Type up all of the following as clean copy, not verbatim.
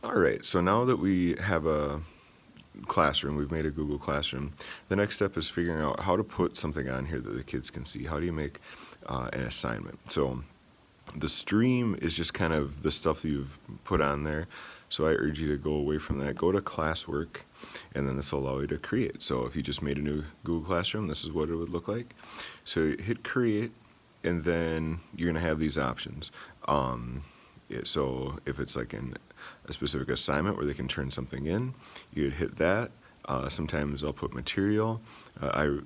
All right, so now that we have a classroom, we've made a Google Classroom, the next step is figuring out how to put something on here that the kids can see. How do you make an assignment? So the stream is just kind of the stuff that you've put on there. So I urge you to go away from that, go to classwork, and then this will allow you to create. So if you just made a new Google Classroom, this is what it would look like. So hit create, and then you're gonna have these options. So if it's like a specific assignment where they can turn something in, you'd hit that. Sometimes I'll put material.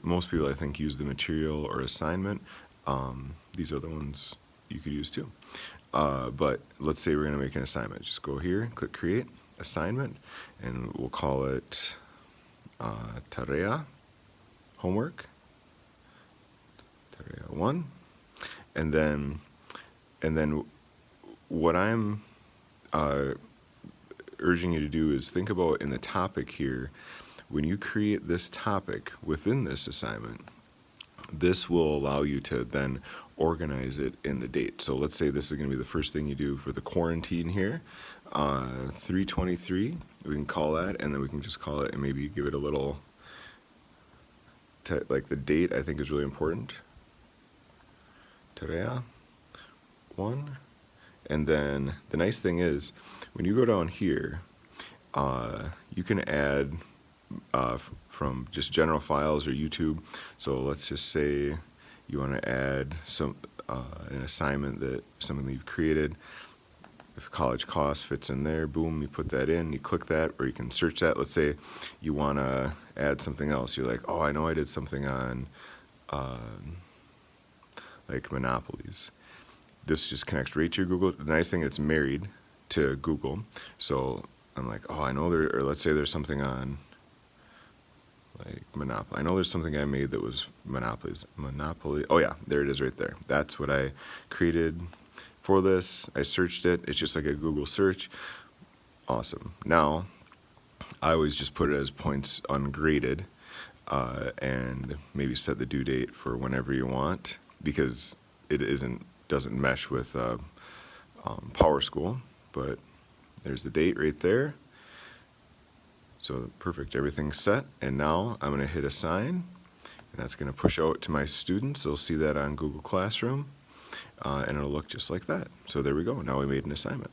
Most people I think use the material or assignment. These are the ones you could use too. But let's say we're going to make an assignment. Just go here, click create, assignment, and we'll call it tarea, homework, tarea 1. And then what I'm urging you to do is think about in the topic here, when you create this topic within this assignment, this will allow you to then organize it in the date. So let's say this is going to be the first thing you do for the quarantine here, 3/23, we can call that, and then we can just call it and maybe give it a little, like the date I think is really important, tarea 1. And then the nice thing is, when you go down here, you can add from just general files or YouTube. So let's just say you want to add an assignment that something that you've created. If college cost fits in there, boom, you put that in, you click that, or you can search that. Let's say you want to add something else. You're like, oh, I know I did something on like monopolies. This just connects right to your Google. The nice thing, it's married to Google. So I'm like, oh, I know or let's say there's something on like Monopoly. I know there's something I made that was Monopoly. Oh yeah, there it is right there. That's what I created for this. I searched it. It's just like a Google search. Awesome. Now, I always just put it as points ungraded and maybe set the due date for whenever you want, because it doesn't mesh with PowerSchool, but there's the date right there. So perfect, everything's set, and now I'm going to hit assign, and that's going to push out to my students. They'll see that on Google Classroom, and it'll look just like that. So there we go, now we made an assignment.